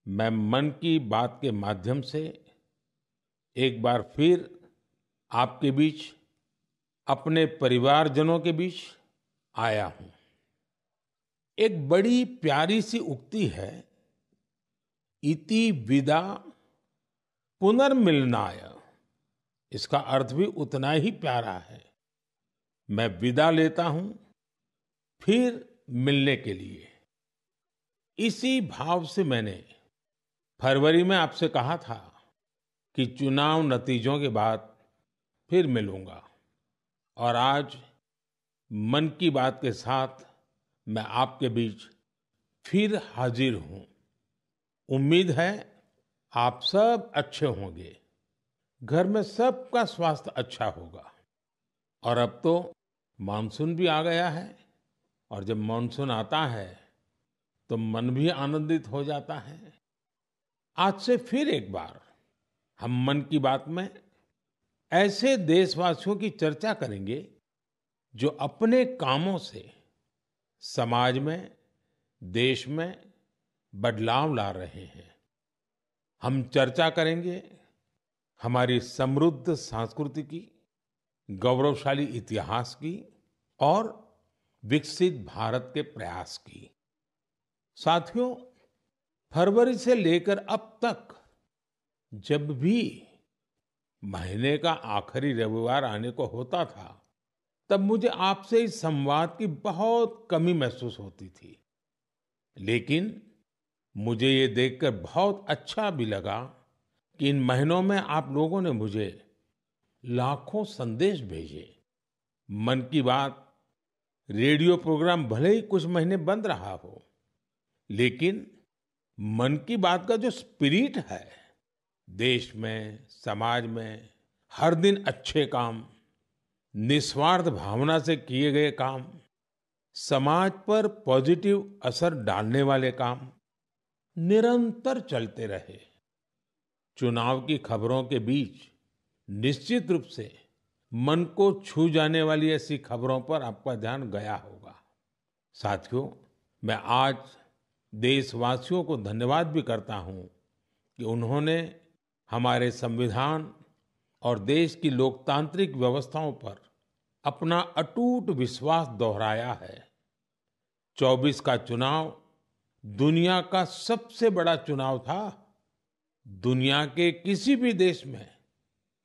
मैं मन की बात के माध्यम से एक बार फिर आपके बीच, अपने परिवारजनों के बीच आया हूं। एक बड़ी प्यारी सी उक्ति है, इति विदा पुनर्मिलनाय। इसका अर्थ भी उतना ही प्यारा है। मैं विदा लेता हूं फिर मिलने के लिए। इसी भाव से मैंने फरवरी में आपसे कहा था कि चुनाव नतीजों के बाद फिर मिलूंगा, और आज मन की बात के साथ मैं आपके बीच फिर हाजिर हूं। उम्मीद है आप सब अच्छे होंगे, घर में सबका स्वास्थ्य अच्छा होगा। और अब तो मानसून भी आ गया है, और जब मानसून आता है तो मन भी आनंदित हो जाता है। आज से फिर एक बार हम मन की बात में ऐसे देशवासियों की चर्चा करेंगे जो अपने कामों से समाज में, देश में बदलाव ला रहे हैं। हम चर्चा करेंगे हमारी समृद्ध संस्कृति की, गौरवशाली इतिहास की और विकसित भारत के प्रयास की। साथियों, फरवरी से लेकर अब तक जब भी महीने का आखिरी रविवार आने को होता था, तब मुझे आपसे इस संवाद की बहुत कमी महसूस होती थी। लेकिन मुझे ये देखकर बहुत अच्छा भी लगा कि इन महीनों में आप लोगों ने मुझे लाखों संदेश भेजे। मन की बात रेडियो प्रोग्राम भले ही कुछ महीने बंद रहा हो, लेकिन मन की बात का जो स्पिरिट है, देश में, समाज में हर दिन अच्छे काम, निस्वार्थ भावना से किए गए काम, समाज पर पॉजिटिव असर डालने वाले काम निरंतर चलते रहे। चुनाव की खबरों के बीच निश्चित रूप से मन को छू जाने वाली ऐसी खबरों पर आपका ध्यान गया होगा। साथियों, मैं आज देशवासियों को धन्यवाद भी करता हूं कि उन्होंने हमारे संविधान और देश की लोकतांत्रिक व्यवस्थाओं पर अपना अटूट विश्वास दोहराया है। 24 का चुनाव दुनिया का सबसे बड़ा चुनाव था। दुनिया के किसी भी देश में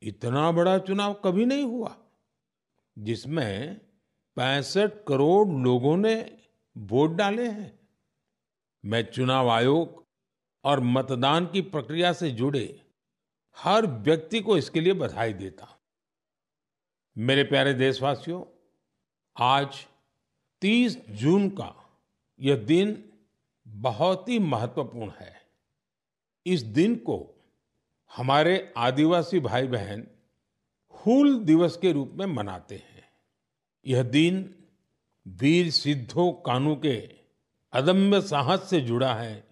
इतना बड़ा चुनाव कभी नहीं हुआ, जिसमें 65 करोड़ लोगों ने वोट डाले हैं। मैं चुनाव आयोग और मतदान की प्रक्रिया से जुड़े हर व्यक्ति को इसके लिए बधाई देता हूं। मेरे प्यारे देशवासियों, आज 30 जून का यह दिन बहुत ही महत्वपूर्ण है। इस दिन को हमारे आदिवासी भाई बहन हूल दिवस के रूप में मनाते हैं। यह दिन वीर सिद्धो कान्हू के अदम्य साहस से जुड़ा है,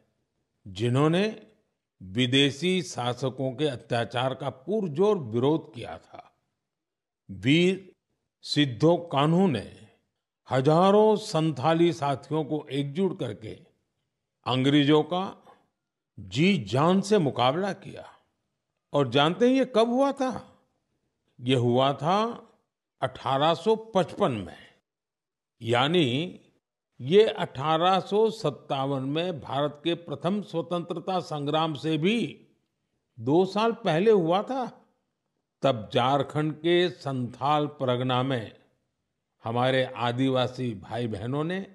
जिन्होंने विदेशी शासकों के अत्याचार का पुरजोर विरोध किया था। वीर सिद्धो कान्हू ने हजारों संथाली साथियों को एकजुट करके अंग्रेजों का जी जान से मुकाबला किया। और जानते हैं ये कब हुआ था? ये हुआ था 1855 में। यानी ये 1857 में भारत के प्रथम स्वतंत्रता संग्राम से भी 2 साल पहले हुआ था। तब झारखंड के संथाल परगना में हमारे आदिवासी भाई बहनों ने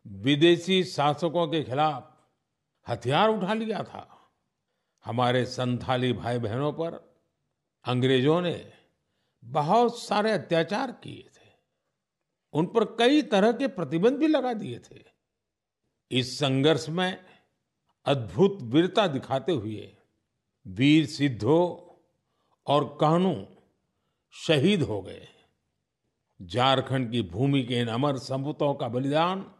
विदेशी शासकों के खिलाफ हथियार उठा लिया था। हमारे संथाली भाई बहनों पर अंग्रेजों ने बहुत सारे अत्याचार किए थे। उन पर कई तरह के प्रतिबंध भी लगा दिए थे। इस संघर्ष में अद्भुत वीरता दिखाते हुए वीर सिद्धो और कान्हू शहीद हो गए। झारखंड की भूमि के इन अमर सपूतों का बलिदान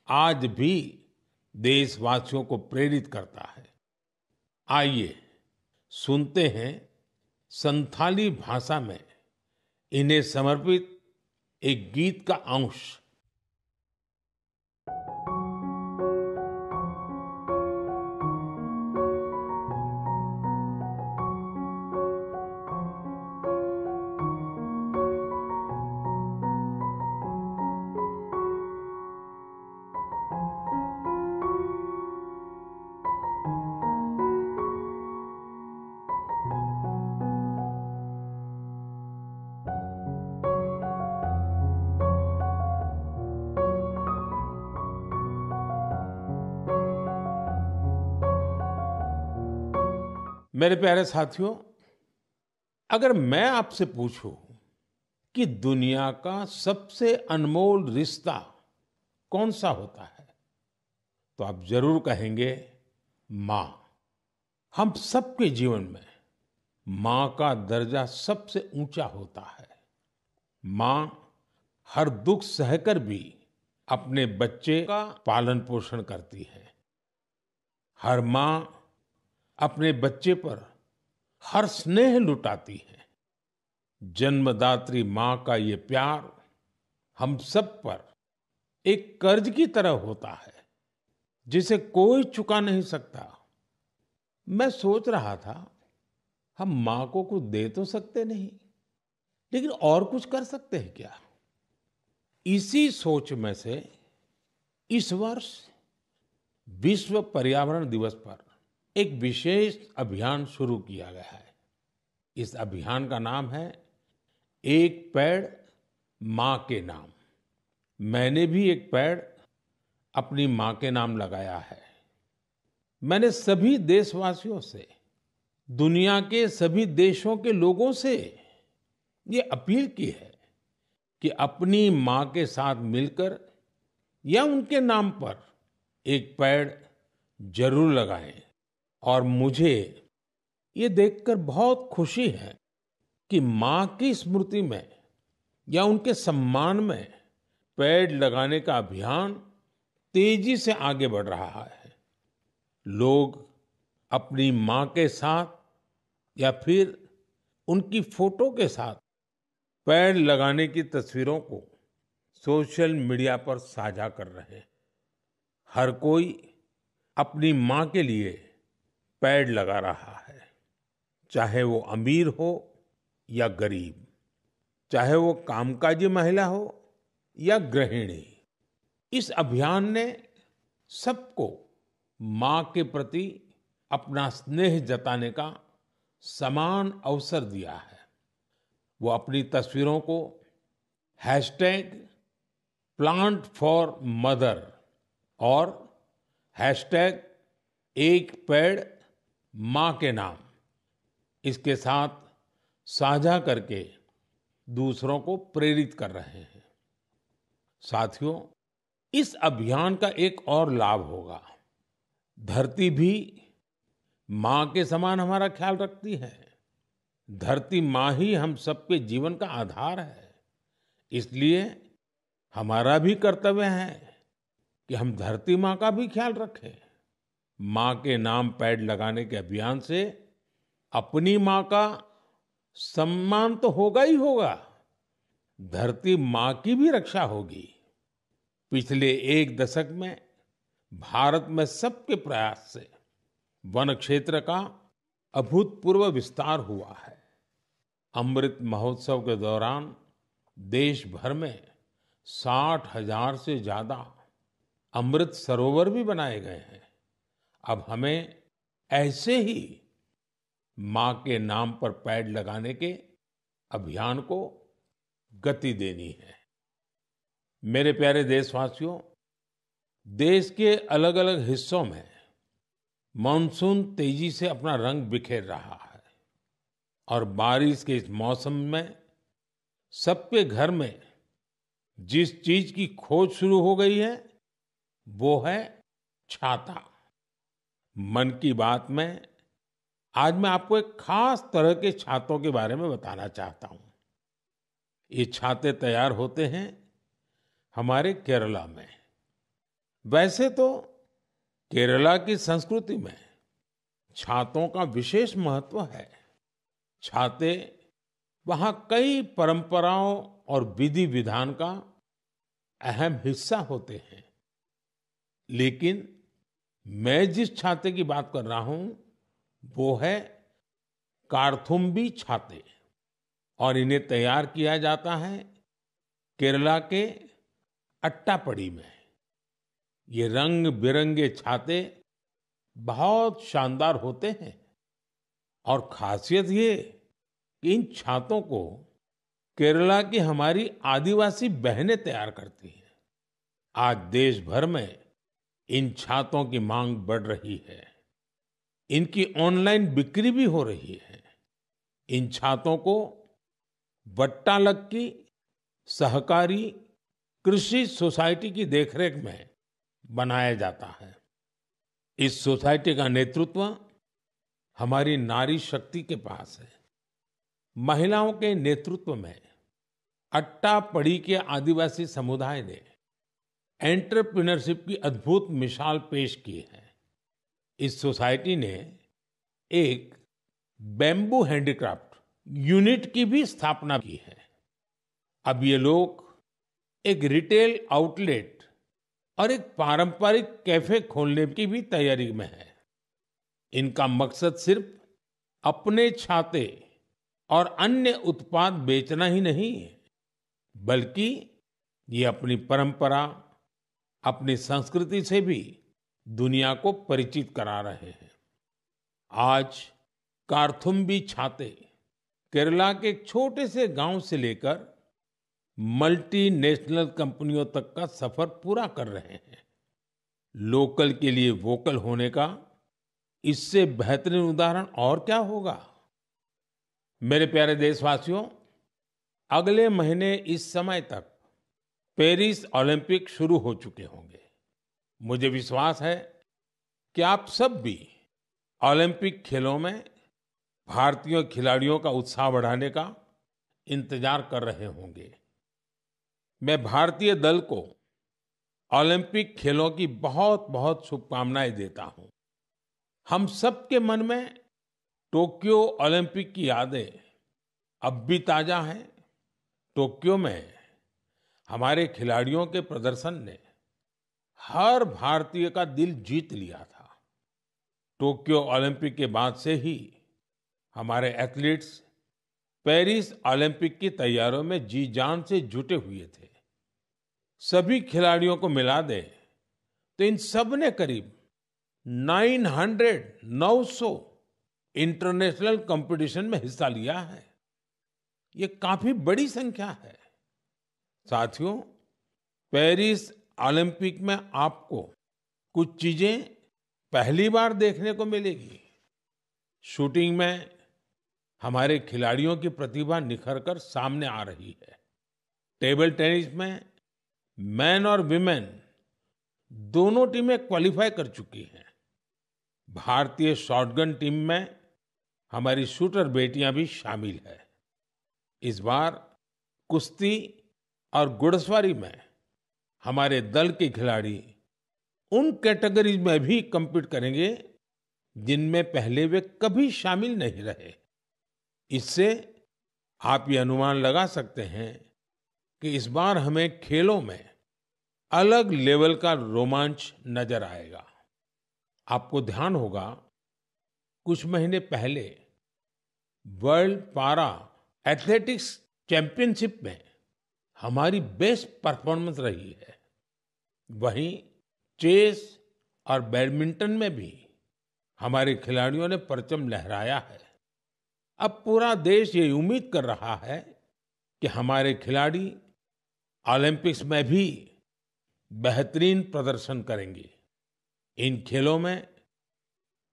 आज भी देशवासियों को प्रेरित करता है। आइए सुनते हैं संथाली भाषा में इन्हें समर्पित एक गीत का अंश। मेरे प्यारे साथियों, अगर मैं आपसे पूछूं कि दुनिया का सबसे अनमोल रिश्ता कौन सा होता है, तो आप जरूर कहेंगे माँ। हम सबके जीवन में माँ का दर्जा सबसे ऊंचा होता है। माँ हर दुख सहकर भी अपने बच्चे का पालन पोषण करती है। हर माँ अपने बच्चे पर हर स्नेह लुटाती है। जन्मदात्री माँ का ये प्यार हम सब पर एक कर्ज की तरह होता है, जिसे कोई चुका नहीं सकता। मैं सोच रहा था, हम माँ को कुछ दे तो सकते नहीं, लेकिन और कुछ कर सकते हैं क्या? इसी सोच में से इस वर्ष विश्व पर्यावरण दिवस पर एक विशेष अभियान शुरू किया गया है। इस अभियान का नाम है एक पेड़ माँ के नाम। मैंने भी एक पेड़ अपनी माँ के नाम लगाया है। मैंने सभी देशवासियों से, दुनिया के सभी देशों के लोगों से ये अपील की है कि अपनी माँ के साथ मिलकर या उनके नाम पर एक पेड़ जरूर लगाएं। और मुझे ये देखकर बहुत खुशी है कि माँ की स्मृति में या उनके सम्मान में पेड़ लगाने का अभियान तेजी से आगे बढ़ रहा है। लोग अपनी माँ के साथ या फिर उनकी फोटो के साथ पेड़ लगाने की तस्वीरों को सोशल मीडिया पर साझा कर रहे हैं। हर कोई अपनी माँ के लिए पेड़ लगा रहा है, चाहे वो अमीर हो या गरीब, चाहे वो कामकाजी महिला हो या गृहिणी। इस अभियान ने सबको माँ के प्रति अपना स्नेह जताने का समान अवसर दिया है। वो अपनी तस्वीरों को हैशटैग प्लांट फॉर मदर और हैशटैग एक पेड़ माँ के नाम, इसके साथ साझा करके दूसरों को प्रेरित कर रहे हैं। साथियों, इस अभियान का एक और लाभ होगा। धरती भी माँ के समान हमारा ख्याल रखती है। धरती माँ ही हम सबके जीवन का आधार है। इसलिए हमारा भी कर्तव्य है कि हम धरती माँ का भी ख्याल रखें। माँ के नाम पेड़ लगाने के अभियान से अपनी माँ का सम्मान तो होगा ही होगा, धरती माँ की भी रक्षा होगी। पिछले एक दशक में भारत में सबके प्रयास से वन क्षेत्र का अभूतपूर्व विस्तार हुआ है। अमृत महोत्सव के दौरान देश भर में 60,000 से ज्यादा अमृत सरोवर भी बनाए गए हैं। अब हमें ऐसे ही माँ के नाम पर पेड़ लगाने के अभियान को गति देनी है। मेरे प्यारे देशवासियों, देश के अलग अलग हिस्सों में मानसून तेजी से अपना रंग बिखेर रहा है और बारिश के इस मौसम में सबके घर में जिस चीज की खोज शुरू हो गई है वो है छाता। मन की बात में आज मैं आपको एक खास तरह के छातों के बारे में बताना चाहता हूं। ये छाते तैयार होते हैं हमारे केरला में। वैसे तो केरला की संस्कृति में छातों का विशेष महत्व है। छाते वहाँ कई परंपराओं और विधि विधान का अहम हिस्सा होते हैं। लेकिन मैं जिस छाते की बात कर रहा हूं वो है कार्थुम्बी छाते, और इन्हें तैयार किया जाता है केरला के अट्टापडी में। ये रंग बिरंगे छाते बहुत शानदार होते हैं और खासियत ये कि इन छातों को केरला की हमारी आदिवासी बहनें तैयार करती हैं। आज देश भर में इन छातों की मांग बढ़ रही है। इनकी ऑनलाइन बिक्री भी हो रही है। इन छातों को वट्टालक्की सहकारी कृषि सोसाइटी की देखरेख में बनाया जाता है। इस सोसाइटी का नेतृत्व हमारी नारी शक्ति के पास है। महिलाओं के नेतृत्व में अट्टापड़ी के आदिवासी समुदाय ने एंटरप्रेन्योरशिप की अद्भुत मिसाल पेश की है। इस सोसाइटी ने एक बैम्बू हैंडीक्राफ्ट यूनिट की भी स्थापना की है। अब ये लोग एक रिटेल आउटलेट और एक पारंपरिक कैफे खोलने की भी तैयारी में है। इनका मकसद सिर्फ अपने छाते और अन्य उत्पाद बेचना ही नहीं है, बल्कि ये अपनी परंपरा, अपनी संस्कृति से भी दुनिया को परिचित करा रहे हैं। आज कार्थुम्बी छाते केरला के एक छोटे से गांव से लेकर मल्टीनेशनल कंपनियों तक का सफर पूरा कर रहे हैं। लोकल के लिए वोकल होने का इससे बेहतरीन उदाहरण और क्या होगा। मेरे प्यारे देशवासियों, अगले महीने इस समय तक पेरिस ओलंपिक शुरू हो चुके होंगे। मुझे विश्वास है कि आप सब भी ओलंपिक खेलों में भारतीय खिलाड़ियों का उत्साह बढ़ाने का इंतजार कर रहे होंगे। मैं भारतीय दल को ओलंपिक खेलों की बहुत बहुत शुभकामनाएं देता हूं। हम सबके मन में टोक्यो ओलंपिक की यादें अब भी ताजा हैं। टोक्यो में हमारे खिलाड़ियों के प्रदर्शन ने हर भारतीय का दिल जीत लिया था। टोक्यो ओलंपिक के बाद से ही हमारे एथलीट्स पेरिस ओलंपिक की तैयारियों में जी जान से जुटे हुए थे। सभी खिलाड़ियों को मिला दें तो इन सब ने करीब 900 इंटरनेशनल कंपटीशन में हिस्सा लिया है। ये काफी बड़ी संख्या है। साथियों, पेरिस ओलंपिक में आपको कुछ चीजें पहली बार देखने को मिलेगी। शूटिंग में हमारे खिलाड़ियों की प्रतिभा निखर कर सामने आ रही है। टेबल टेनिस में मेन और विमेन दोनों टीमें क्वालिफाई कर चुकी हैं। भारतीय शॉटगन टीम में हमारी शूटर बेटियां भी शामिल है। इस बार कुश्ती और घुड़सवारी में हमारे दल के खिलाड़ी उन कैटेगरीज में भी compete करेंगे जिनमें पहले वे कभी शामिल नहीं रहे। इससे आप ये अनुमान लगा सकते हैं कि इस बार हमें खेलों में अलग लेवल का रोमांच नजर आएगा। आपको ध्यान होगा, कुछ महीने पहले वर्ल्ड पारा एथलेटिक्स चैंपियनशिप में हमारी बेस्ट परफॉर्मेंस रही है। वहीं चेस और बैडमिंटन में भी हमारे खिलाड़ियों ने परचम लहराया है। अब पूरा देश ये उम्मीद कर रहा है कि हमारे खिलाड़ी ओलंपिक्स में भी बेहतरीन प्रदर्शन करेंगे। इन खेलों में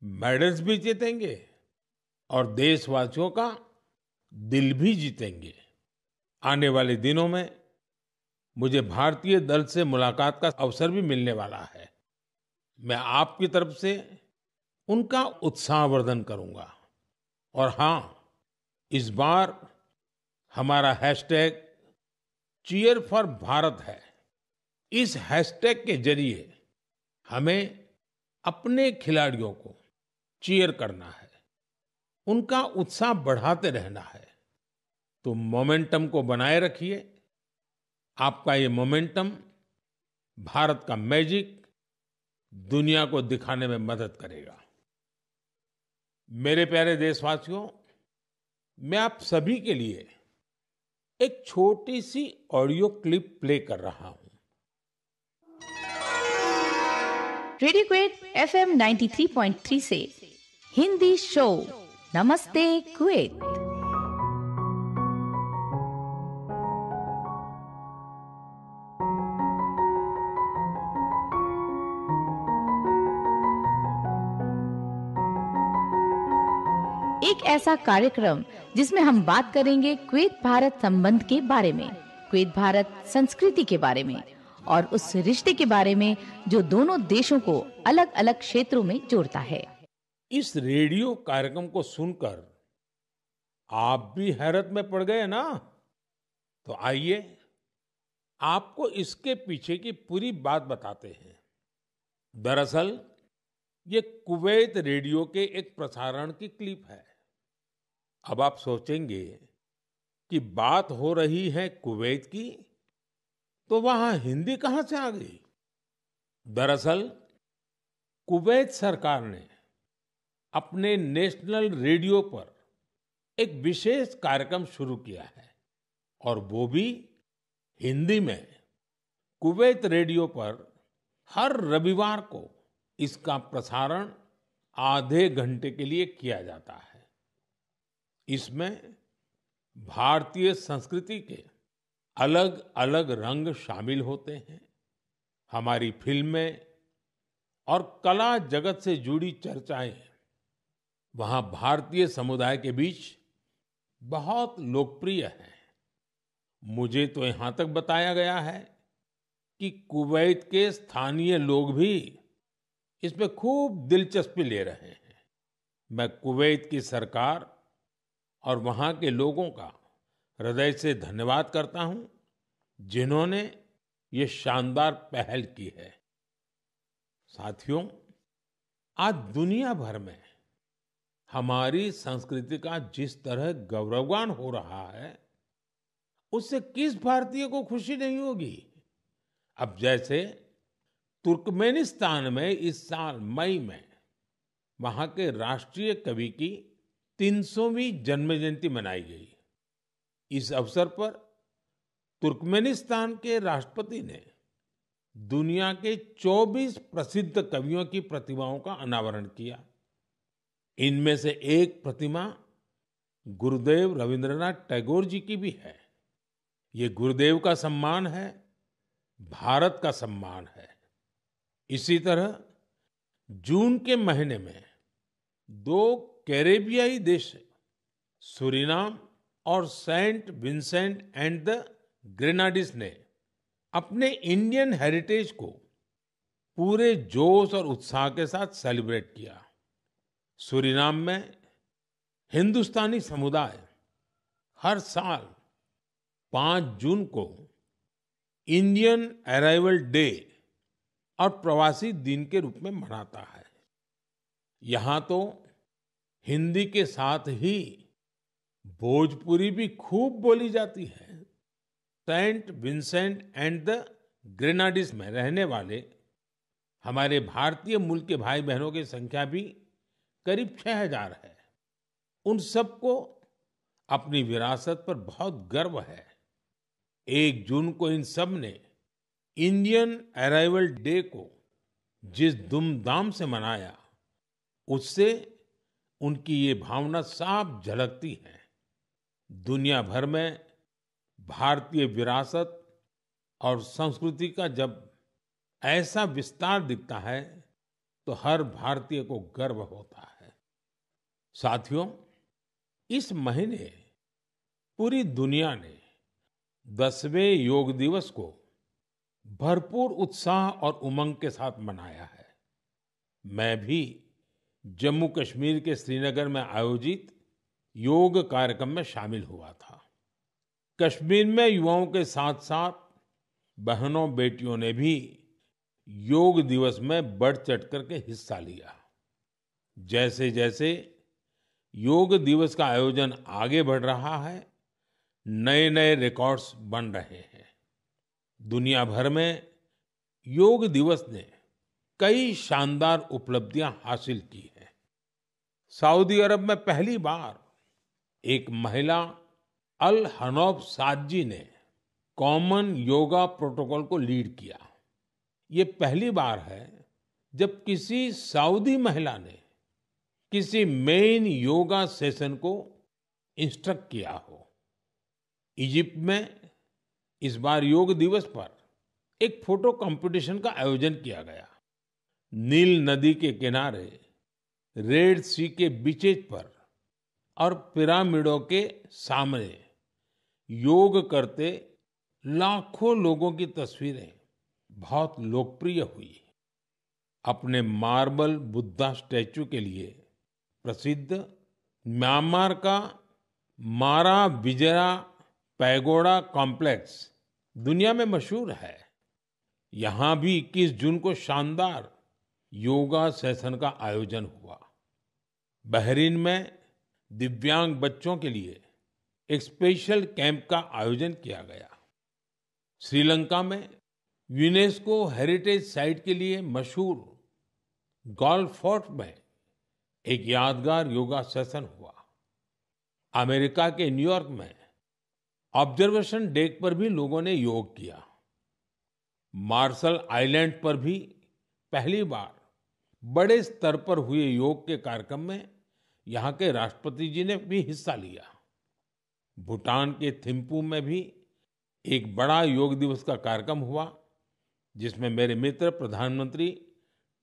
मेडल्स भी जीतेंगे और देशवासियों का दिल भी जीतेंगे। आने वाले दिनों में मुझे भारतीय दल से मुलाकात का अवसर भी मिलने वाला है। मैं आपकी तरफ से उनका उत्साहवर्धन करूंगा। और हाँ, इस बार हमारा हैशटैग चीयर फॉर भारत है। इस हैशटैग के जरिए हमें अपने खिलाड़ियों को चीयर करना है, उनका उत्साह बढ़ाते रहना है। तो मोमेंटम को बनाए रखिए। आपका ये मोमेंटम भारत का मैजिक दुनिया को दिखाने में मदद करेगा। मेरे प्यारे देशवासियों, मैं आप सभी के लिए एक छोटी सी ऑडियो क्लिप प्ले कर रहा हूं। रेडियो क्वेट FM 93.3 से हिंदी शो नमस्ते कुवैत। एक ऐसा कार्यक्रम जिसमें हम बात करेंगे कुवैत भारत संबंध के बारे में, कुवैत भारत संस्कृति के बारे में और उस रिश्ते के बारे में जो दोनों देशों को अलग-अलग क्षेत्रों में जोड़ता है। इस रेडियो कार्यक्रम को सुनकर आप भी हैरत में पड़ गए ना? तो आइए आपको इसके पीछे की पूरी बात बताते हैं। दरअसल ये कुवैत रेडियो के एक प्रसारण की क्लिप है। अब आप सोचेंगे कि बात हो रही है कुवैत की, तो वहां हिंदी कहां से आ गई? दरअसल कुवैत सरकार ने अपने नेशनल रेडियो पर एक विशेष कार्यक्रम शुरू किया है और वो भी हिंदी में। कुवैत रेडियो पर हर रविवार को इसका प्रसारण आधे घंटे के लिए किया जाता है। इसमें भारतीय संस्कृति के अलग अलग रंग शामिल होते हैं। हमारी फिल्में और कला जगत से जुड़ी चर्चाएं वहां भारतीय समुदाय के बीच बहुत लोकप्रिय हैं। मुझे तो यहां तक बताया गया है कि कुवैत के स्थानीय लोग भी इसमें खूब दिलचस्पी ले रहे हैं। मैं कुवैत की सरकार और वहां के लोगों का हृदय से धन्यवाद करता हूं, जिन्होंने ये शानदार पहल की है। साथियों, आज दुनिया भर में हमारी संस्कृति का जिस तरह गौरवगान हो रहा है, उससे किस भारतीय को खुशी नहीं होगी? अब जैसे तुर्कमेनिस्तान में इस साल मई में वहां के राष्ट्रीय कवि की 300वीं जन्म जयंती मनाई गई। इस अवसर पर तुर्कमेनिस्तान के राष्ट्रपति ने दुनिया के 24 प्रसिद्ध कवियों की प्रतिमाओं का अनावरण किया। इनमें से एक प्रतिमा गुरुदेव रविंद्रनाथ टैगोर जी की भी है। ये गुरुदेव का सम्मान है, भारत का सम्मान है। इसी तरह जून के महीने में दो कैरेबियाई देश सूरीनाम और सेंट विंसेंट एंड द ग्रेनाडीज ने अपने इंडियन हेरिटेज को पूरे जोश और उत्साह के साथ सेलिब्रेट किया। सूरीनाम में हिंदुस्तानी समुदाय हर साल 5 जून को इंडियन अराइवल डे और प्रवासी दिन के रूप में मनाता है। यहाँ तो हिंदी के साथ ही भोजपुरी भी खूब बोली जाती है। सेंट विंसेंट एंड द ग्रेनाडीज में रहने वाले हमारे भारतीय मूल के भाई बहनों की संख्या भी करीब 6000 है। उन सबको अपनी विरासत पर बहुत गर्व है। 1 जून को इन सब ने इंडियन अराइवल डे को जिस धूमधाम से मनाया, उससे उनकी ये भावना साफ झलकती है। दुनिया भर में भारतीय विरासत और संस्कृति का जब ऐसा विस्तार दिखता है, तो हर भारतीय को गर्व होता है। साथियों, इस महीने पूरी दुनिया ने 10वें योग दिवस को भरपूर उत्साह और उमंग के साथ मनाया है। मैं भी जम्मू कश्मीर के श्रीनगर में आयोजित योग कार्यक्रम में शामिल हुआ था। कश्मीर में युवाओं के साथ साथ बहनों बेटियों ने भी योग दिवस में बढ़ चढ़ करके हिस्सा लिया। जैसे जैसे योग दिवस का आयोजन आगे बढ़ रहा है, नए नए रिकॉर्ड्स बन रहे हैं। दुनिया भर में योग दिवस ने कई शानदार उपलब्धियां हासिल की हैं। सऊदी अरब में पहली बार एक महिला अल हनौफ साद जी ने कॉमन योगा प्रोटोकॉल को लीड किया। ये पहली बार है जब किसी सऊदी महिला ने किसी मेन योगा सेशन को इंस्ट्रक्ट किया हो। इजिप्ट में इस बार योग दिवस पर एक फोटो कंपटीशन का आयोजन किया गया। नील नदी के किनारे रेड सी के बीचेज पर और पिरामिडों के सामने योग करते लाखों लोगों की तस्वीरें बहुत लोकप्रिय हुई। अपने मार्बल बुद्धा स्टैचू के लिए प्रसिद्ध म्यांमार का मारा विजया पैगोडा कॉम्प्लेक्स दुनिया में मशहूर है। यहाँ भी 21 जून को शानदार योगा सेशन का आयोजन हुआ। बहरीन में दिव्यांग बच्चों के लिए एक स्पेशल कैंप का आयोजन किया गया। श्रीलंका में यूनेस्को हेरिटेज साइट के लिए मशहूर गोल्फ फोर्ट में एक यादगार योगा सेशन हुआ। अमेरिका के न्यूयॉर्क में ऑब्जर्वेशन डेक पर भी लोगों ने योग किया। मार्शल आइलैंड पर भी पहली बार बड़े स्तर पर हुए योग के कार्यक्रम में यहाँ के राष्ट्रपति जी ने भी हिस्सा लिया। भूटान के थिम्पू में भी एक बड़ा योग दिवस का कार्यक्रम हुआ, जिसमें मेरे मित्र प्रधानमंत्री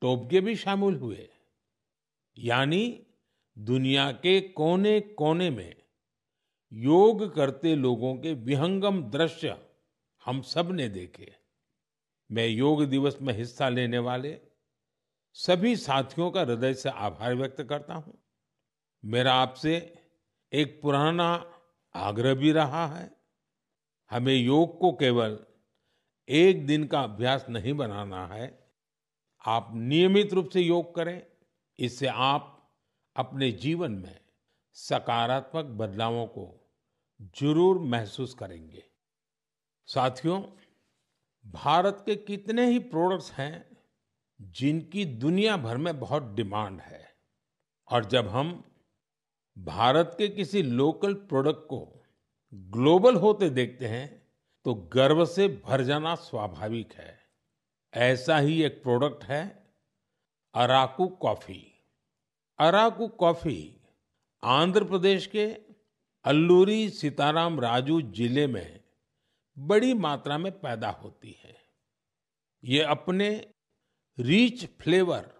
टोबगे भी शामिल हुए। यानी दुनिया के कोने-कोने में योग करते लोगों के विहंगम दृश्य हम सब ने देखे। मैं योग दिवस में हिस्सा लेने वाले सभी साथियों का हृदय से आभार व्यक्त करता हूं। मेरा आपसे एक पुराना आग्रह भी रहा है। हमें योग को केवल एक दिन का अभ्यास नहीं बनाना है। आप नियमित रूप से योग करें। इससे आप अपने जीवन में सकारात्मक बदलावों को जरूर महसूस करेंगे। साथियों, भारत के कितने ही प्रोडक्ट्स हैं जिनकी दुनिया भर में बहुत डिमांड है, और जब हम भारत के किसी लोकल प्रोडक्ट को ग्लोबल होते देखते हैं तो गर्व से भर जाना स्वाभाविक है। ऐसा ही एक प्रोडक्ट है अराकू कॉफी। अराकू कॉफी आंध्र प्रदेश के अल्लूरी सीताराम राजू जिले में बड़ी मात्रा में पैदा होती है। ये अपने रिच फ्लेवर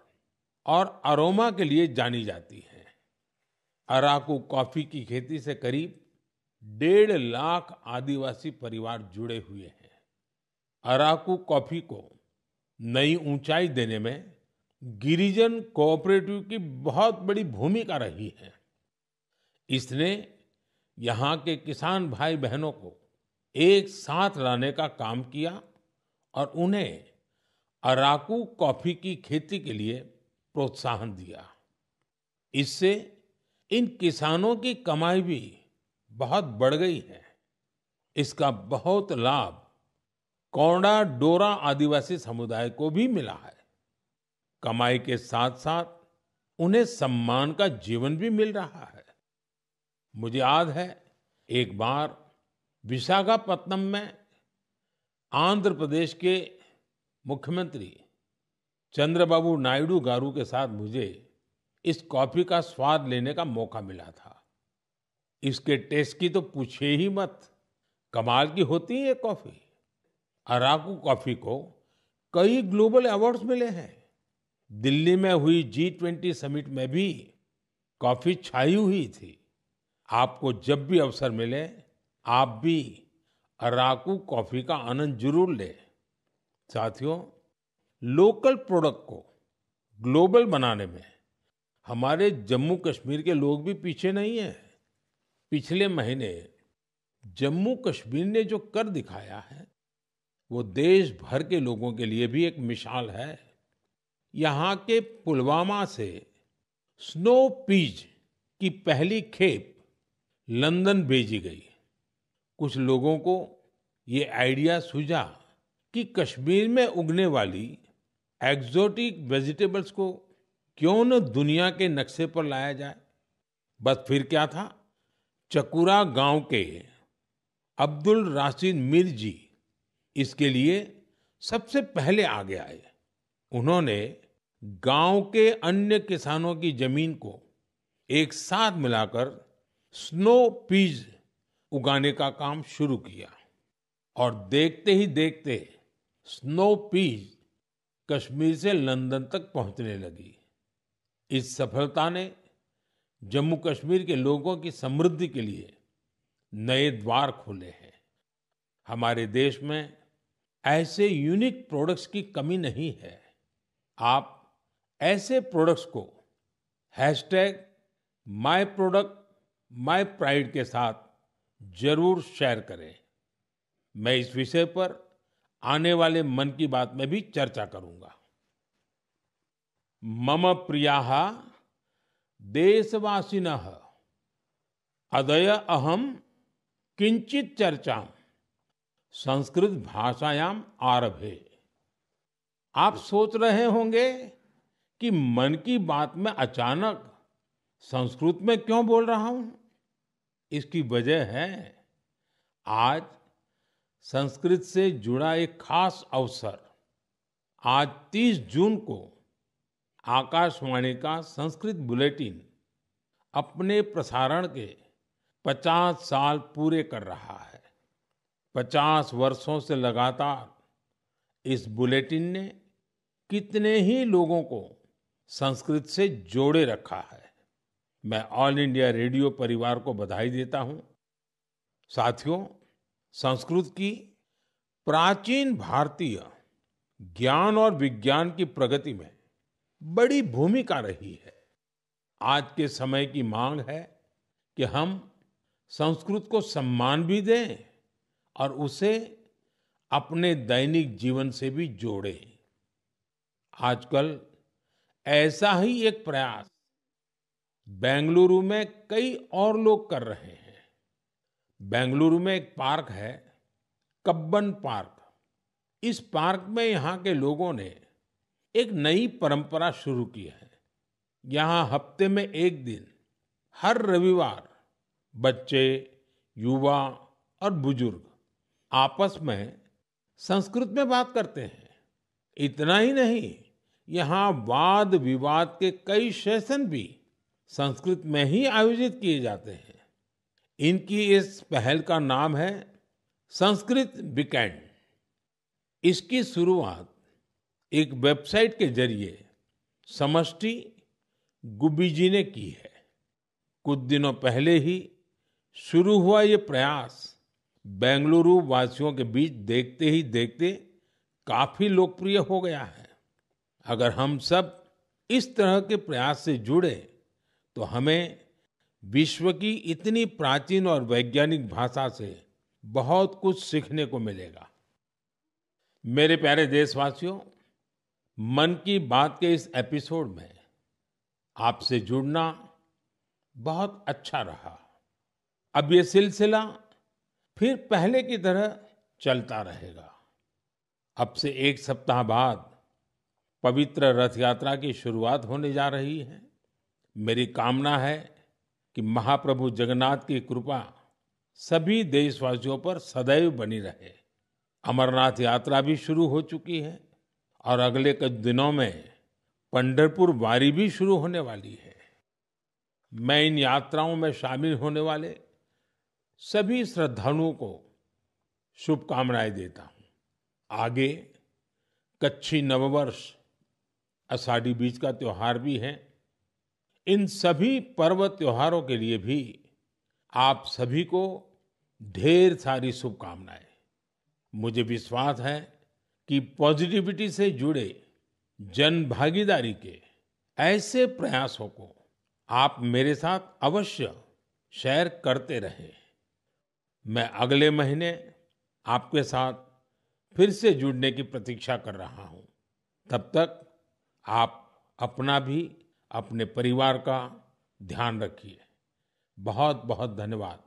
और अरोमा के लिए जानी जाती है। अराकू कॉफी की खेती से करीब 1.5 लाख आदिवासी परिवार जुड़े हुए हैं। अराकू कॉफी को नई ऊंचाई देने में गिरिजन कोऑपरेटिव की बहुत बड़ी भूमिका रही है। इसने यहाँ के किसान भाई बहनों को एक साथ लाने का काम किया और उन्हें अराकू कॉफी की खेती के लिए प्रोत्साहन दिया। इससे इन किसानों की कमाई भी बहुत बढ़ गई है। इसका बहुत लाभ कोंडा डोरा आदिवासी समुदाय को भी मिला है। कमाई के साथ साथ उन्हें सम्मान का जीवन भी मिल रहा है। मुझे याद है, एक बार विशाखापत्तनम में आंध्र प्रदेश के मुख्यमंत्री चंद्रबाबू नायडू गारू के साथ मुझे इस कॉफी का स्वाद लेने का मौका मिला था। इसके टेस्ट की तो पूछिए ही मत, कमाल की होती है ये कॉफी। अराकू कॉफी को कई ग्लोबल अवार्ड्स मिले हैं। दिल्ली में हुई G20 समिट में भी कॉफी छाई हुई थी। आपको जब भी अवसर मिले, आप भी अराकू कॉफी का आनंद जरूर लें। साथियों, लोकल प्रोडक्ट को ग्लोबल बनाने में हमारे जम्मू कश्मीर के लोग भी पीछे नहीं हैं। पिछले महीने जम्मू कश्मीर ने जो कर दिखाया है, वो देश भर के लोगों के लिए भी एक मिसाल है। यहाँ के पुलवामा से स्नो पीज की पहली खेप लंदन भेजी गई। कुछ लोगों को ये आइडिया सूझा कि कश्मीर में उगने वाली एक्सोटिक वेजिटेबल्स को क्यों न दुनिया के नक्शे पर लाया जाए। बस फिर क्या था, चकुरा गांव के अब्दुल राशिद मीर जी इसके लिए सबसे पहले आगे आए। उन्होंने गांव के अन्य किसानों की जमीन को एक साथ मिलाकर स्नो पीज उगाने का काम शुरू किया, और देखते ही देखते स्नो पीज कश्मीर से लंदन तक पहुंचने लगी। इस सफलता ने जम्मू कश्मीर के लोगों की समृद्धि के लिए नए द्वार खोले हैं। हमारे देश में ऐसे यूनिक प्रोडक्ट्स की कमी नहीं है। आप ऐसे प्रोडक्ट्स को hashtag my product my pride के साथ जरूर शेयर करें। मैं इस विषय पर आने वाले मन की बात में भी चर्चा करूंगा। मम प्रियाः देशवासिनः अद्य अहम किंचित चर्चा संस्कृत भाषायाम आरभे। आप सोच रहे होंगे कि मन की बात में अचानक संस्कृत में क्यों बोल रहा हूं। इसकी वजह है आज संस्कृत से जुड़ा एक खास अवसर। आज 30 जून को आकाशवाणी का संस्कृत बुलेटिन अपने प्रसारण के 50 साल पूरे कर रहा है। 50 वर्षों से लगातार इस बुलेटिन ने कितने ही लोगों को संस्कृत से जोड़े रखा है। मैं ऑल इंडिया रेडियो परिवार को बधाई देता हूं। साथियों, संस्कृत की प्राचीन भारतीय ज्ञान और विज्ञान की प्रगति में बड़ी भूमिका रही है। आज के समय की मांग है कि हम संस्कृत को सम्मान भी दें और उसे अपने दैनिक जीवन से भी जोड़ें। आजकल ऐसा ही एक प्रयास बेंगलुरु में कई और लोग कर रहे हैं। बेंगलुरु में एक पार्क है, कब्बन पार्क। इस पार्क में यहाँ के लोगों ने एक नई परंपरा शुरू की है। यहाँ हफ्ते में एक दिन हर रविवार बच्चे, युवा और बुजुर्ग आपस में संस्कृत में बात करते हैं। इतना ही नहीं, यहाँ वाद विवाद के कई सेशन भी संस्कृत में ही आयोजित किए जाते हैं। इनकी इस पहल का नाम है संस्कृत वीकेंड। इसकी शुरुआत एक वेबसाइट के जरिए समष्टि गुब्बी जी ने की है। कुछ दिनों पहले ही शुरू हुआ ये प्रयास बेंगलुरु वासियों के बीच देखते ही देखते काफी लोकप्रिय हो गया है। अगर हम सब इस तरह के प्रयास से जुड़े तो हमें विश्व की इतनी प्राचीन और वैज्ञानिक भाषा से बहुत कुछ सीखने को मिलेगा। मेरे प्यारे देशवासियों, मन की बात के इस एपिसोड में आपसे जुड़ना बहुत अच्छा रहा। अब ये सिलसिला फिर पहले की तरह चलता रहेगा। अब से एक सप्ताह बाद पवित्र रथ यात्रा की शुरुआत होने जा रही है। मेरी कामना है कि महाप्रभु जगन्नाथ की कृपा सभी देशवासियों पर सदैव बनी रहे। अमरनाथ यात्रा भी शुरू हो चुकी है और अगले कुछ दिनों में पंढरपुर वारी भी शुरू होने वाली है। मैं इन यात्राओं में शामिल होने वाले सभी श्रद्धालुओं को शुभकामनाएं देता हूं। आगे कच्छी नववर्ष, आषाढ़ी बीज का त्योहार भी है। इन सभी पर्व त्योहारों के लिए भी आप सभी को ढेर सारी शुभकामनाएं। मुझे विश्वास है कि पॉजिटिविटी से जुड़े जन भागीदारी के ऐसे प्रयासों को आप मेरे साथ अवश्य शेयर करते रहें। मैं अगले महीने आपके साथ फिर से जुड़ने की प्रतीक्षा कर रहा हूं। तब तक आप अपना भी, अपने परिवार का ध्यान रखिए। बहुत बहुत धन्यवाद।